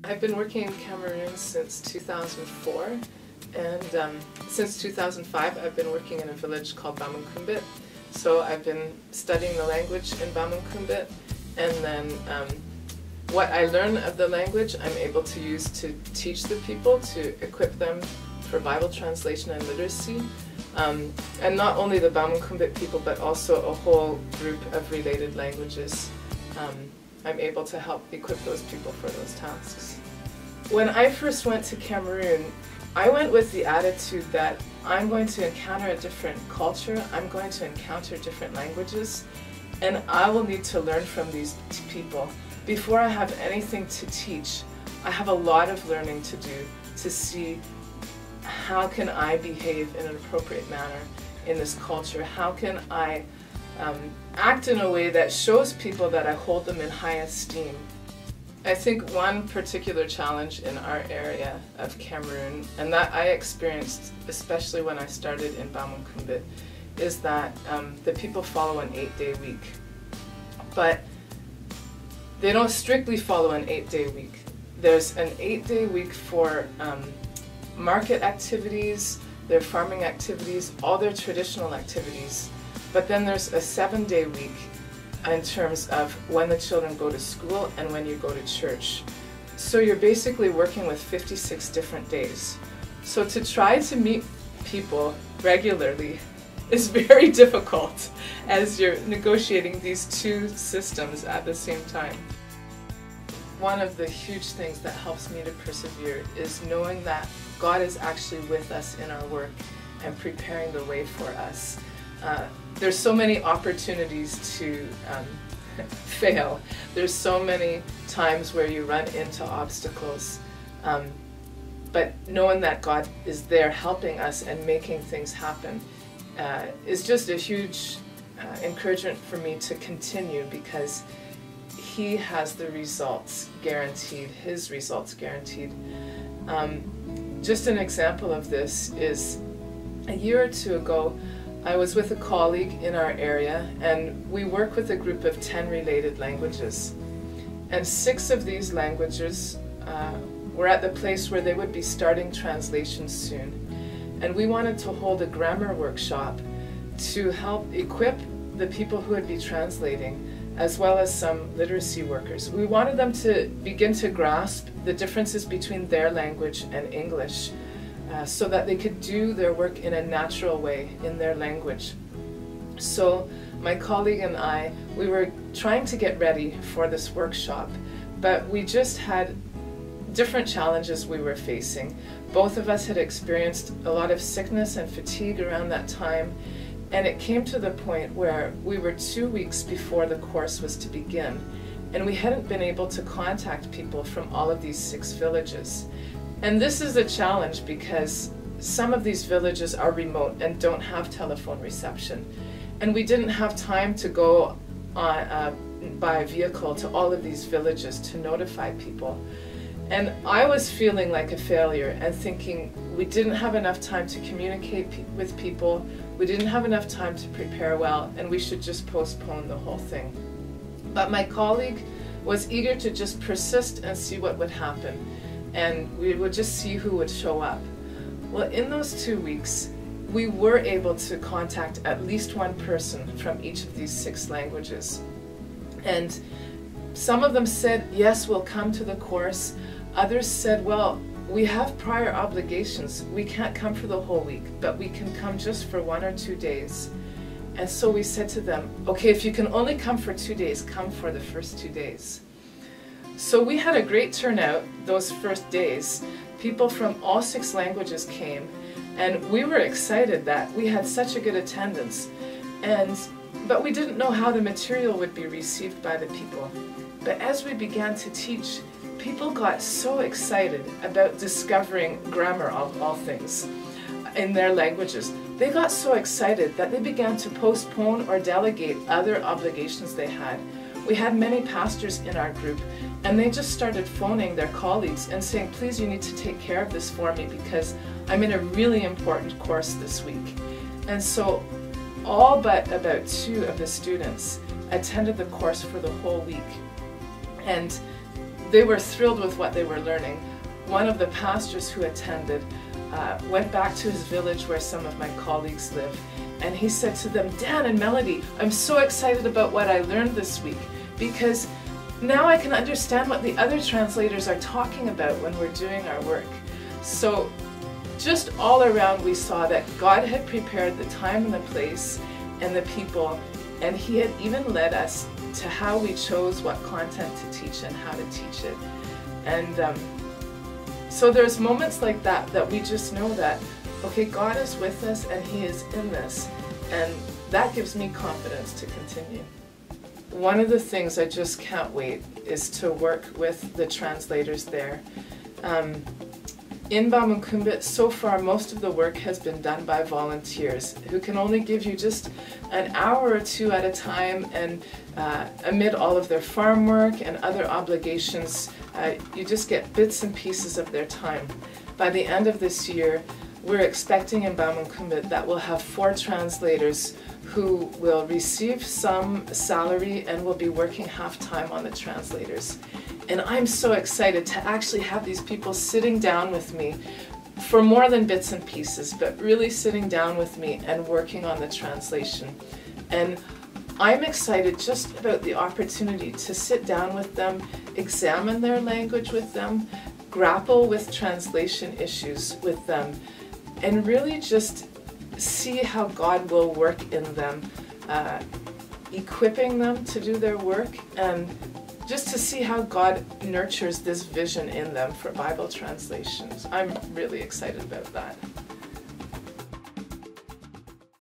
I've been working in Cameroon since 2004, and since 2005 I've been working in a village called Bamunkumbit. So I've been studying the language in Bamunkumbit, and then what I learn of the language I'm able to use to teach the people, to equip them for Bible translation and literacy. And not only the Bamunkumbit people, but also a whole group of related languages. I'm able to help equip those people for those tasks. When I first went to Cameroon, I went with the attitude that I'm going to encounter a different culture, I'm going to encounter different languages, and I will need to learn from these people. Before I have anything to teach, I have a lot of learning to do to see how can I behave in an appropriate manner in this culture. How can I act in a way that shows people that I hold them in high esteem. I think one particular challenge in our area of Cameroon, and that I experienced especially when I started in Bamunkumbit, is that the people follow an 8-day week. But they don't strictly follow an 8-day week. There's an 8-day week for market activities, their farming activities, all their traditional activities. But then there's a 7-day week in terms of when the children go to school and when you go to church. So you're basically working with 56 different days. So to try to meet people regularly is very difficult as you're negotiating these two systems at the same time. One of the huge things that helps me to persevere is knowing that God is actually with us in our work and preparing the way for us. There's so many opportunities to fail. There's so many times where you run into obstacles. But knowing that God is there helping us and making things happen is just a huge encouragement for me to continue, because He has the results guaranteed, His results guaranteed. Just an example of this is a year or two ago, I was with a colleague in our area, and we work with a group of 10 related languages. And 6 of these languages were at the place where they would be starting translation soon. And we wanted to hold a grammar workshop to help equip the people who would be translating, as well as some literacy workers. We wanted them to begin to grasp the differences between their language and English, so that they could do their work in a natural way in their language. So my colleague and I, we were trying to get ready for this workshop, but we just had different challenges we were facing. Both of us had experienced a lot of sickness and fatigue around that time, and it came to the point where we were 2 weeks before the course was to begin, and we hadn't been able to contact people from all of these 6 villages. And this is a challenge because some of these villages are remote and don't have telephone reception. And we didn't have time to go on, by vehicle to all of these villages to notify people. And I was feeling like a failure and thinking we didn't have enough time to communicate with people, we didn't have enough time to prepare well, and we should just postpone the whole thing. But my colleague was eager to just persist and see what would happen. And we would just see who would show up. Well, in those 2 weeks, we were able to contact at least one person from each of these 6 languages. And some of them said, yes, we'll come to the course. Others said, well, we have prior obligations. We can't come for the whole week, but we can come just for 1 or 2 days. And so we said to them, okay, if you can only come for 2 days, come for the first 2 days. So we had a great turnout those first days. People from all 6 languages came, and we were excited that we had such a good attendance. But we didn't know how the material would be received by the people. But as we began to teach, people got so excited about discovering grammar of all things in their languages. They got so excited that they began to postpone or delegate other obligations they had. We had many pastors in our group, and they just started phoning their colleagues and saying, please, you need to take care of this for me because I'm in a really important course this week. And so all but about 2 of the students attended the course for the whole week. And they were thrilled with what they were learning. One of the pastors who attended went back to his village where some of my colleagues live, and he said to them, Dan and Melody, I'm so excited about what I learned this week, because now I can understand what the other translators are talking about when we're doing our work. So just all around we saw that God had prepared the time and the place and the people, and he had even led us to how we chose what content to teach and how to teach it. And so there's moments like that that we just know that, okay, God is with us and he is in this, and that gives me confidence to continue. One of the things I just can't wait is to work with the translators there. In Bamunkumbit, so far most of the work has been done by volunteers who can only give you just an hour or two at a time, and amid all of their farm work and other obligations, you just get bits and pieces of their time. By the end of this year, we're expecting in Bamunkumbit that we'll have 4 translators who will receive some salary and will be working half-time on the translators. And I'm so excited to actually have these people sitting down with me for more than bits and pieces, but really sitting down with me and working on the translation. And I'm excited just about the opportunity to sit down with them, examine their language with them, grapple with translation issues with them, and really just see how God will work in them, equipping them to do their work, and just to see how God nurtures this vision in them for Bible translations. I'm really excited about that.